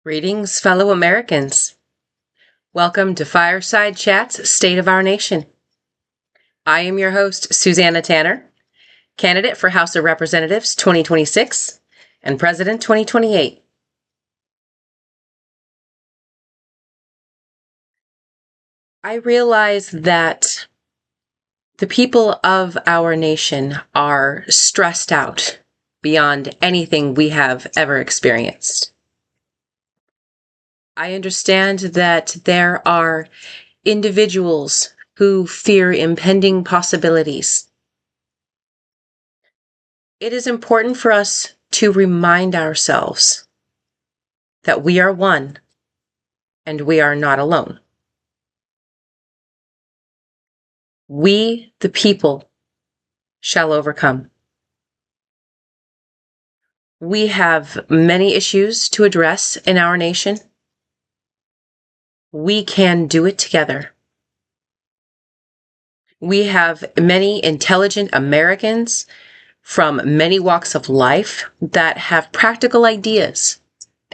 Greetings, fellow Americans. Welcome to Fireside Chats, State of Our Nation. I am your host, Susanna Tanner, candidate for House of Representatives 2026 and President 2028. I realize that the people of our nation are stressed out beyond anything we have ever experienced. I understand that there are individuals who fear impending possibilities. It is important for us to remind ourselves that we are one and we are not alone. We, the people, shall overcome. We have many issues to address in our nation. We can do it together. We have many intelligent Americans from many walks of life that have practical ideas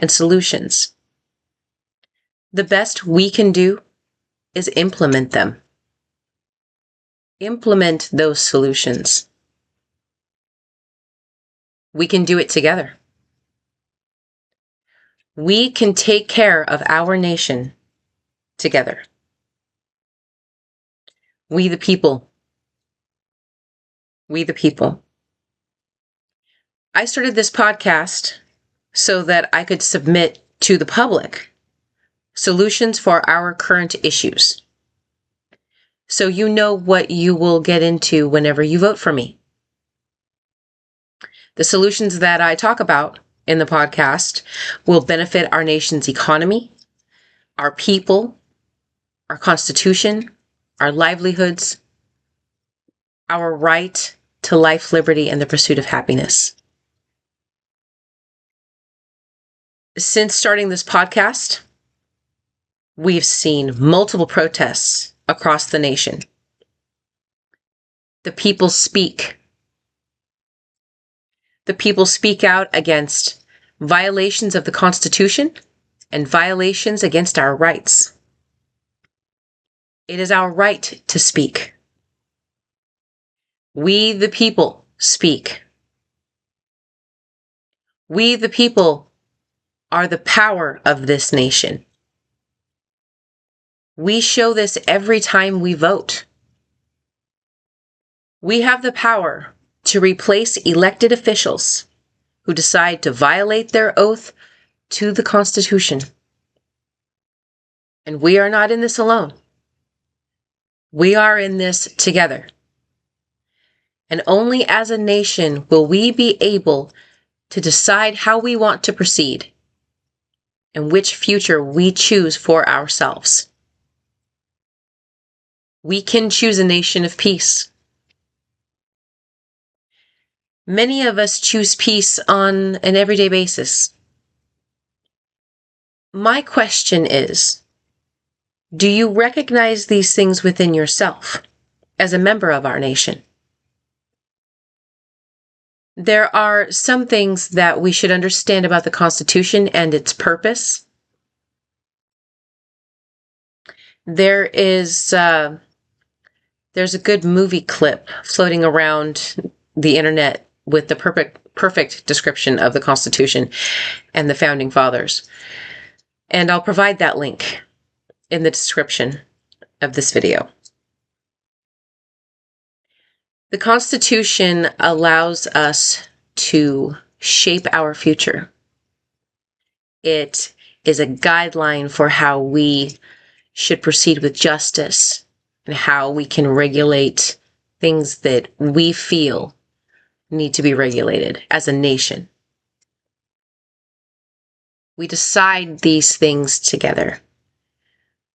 and solutions. The best we can do is implement them. Implement those solutions. We can do it together. We can take care of our nation together. We the people. We the people. I started this podcast so that I could submit to the public solutions for our current issues. So you know what you will get into whenever you vote for me. The solutions that I talk about in the podcast will benefit our nation's economy, our people, our Constitution, our livelihoods, our right to life, liberty, and the pursuit of happiness. Since starting this podcast, we've seen multiple protests across the nation. The people speak. The people speak out against violations of the Constitution and violations against our rights. It is our right to speak. We, the people, speak. We, the people, are the power of this nation. We show this every time we vote. We have the power to replace elected officials who decide to violate their oath to the Constitution. And we are not in this alone. We are in this together. And only as a nation will we be able to decide how we want to proceed and which future we choose for ourselves. We can choose a nation of peace. Many of us choose peace on an everyday basis. My question is, do you recognize these things within yourself as a member of our nation? There are some things that we should understand about the Constitution and its purpose. There's a good movie clip floating around the internet with the perfect description of the Constitution and the Founding Fathers. And I'll provide that link in the description of this video. The Constitution allows us to shape our future. It is a guideline for how we should proceed with justice and how we can regulate things that we feel need to be regulated as a nation. We decide these things together.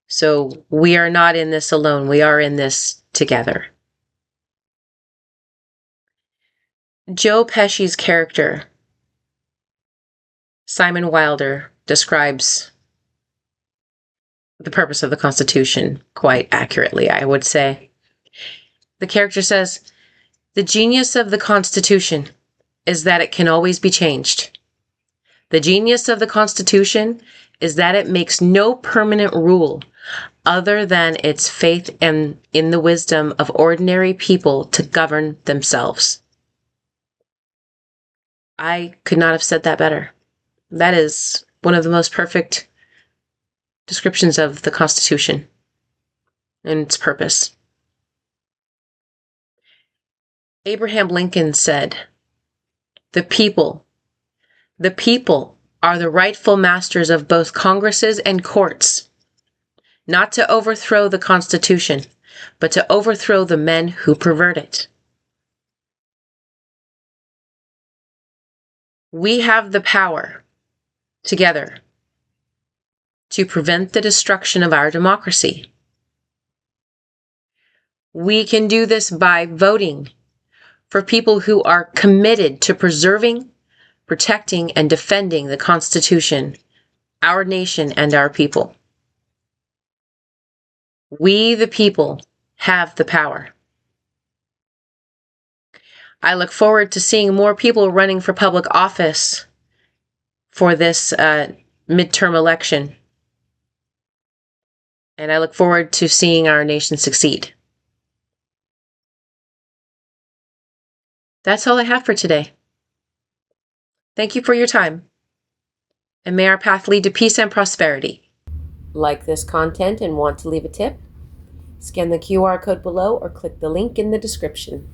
So we are not in this alone. We are in this together. Joe Pesci's character, Simon Wilder, describes the purpose of the Constitution quite accurately, I would say. The character says, "The genius of the Constitution is that it can always be changed. The genius of the Constitution is that it makes no permanent rule other than its faith and in the wisdom of ordinary people to govern themselves. I could not have said that better. That is one of the most perfect descriptions of the Constitution and its purpose. Abraham Lincoln said, the people are the rightful masters of both Congresses and courts, not to overthrow the Constitution, but to overthrow the men who pervert it. We have the power, together, to prevent the destruction of our democracy. We can do this by voting for people who are committed to preserving, protecting, and defending the Constitution, our nation, and our people. We, the people, have the power. I look forward to seeing more people running for public office for this midterm election. And I look forward to seeing our nation succeed. That's all I have for today. Thank you for your time. And may our path lead to peace and prosperity. Like this content and want to leave a tip? Scan the QR code below or click the link in the description.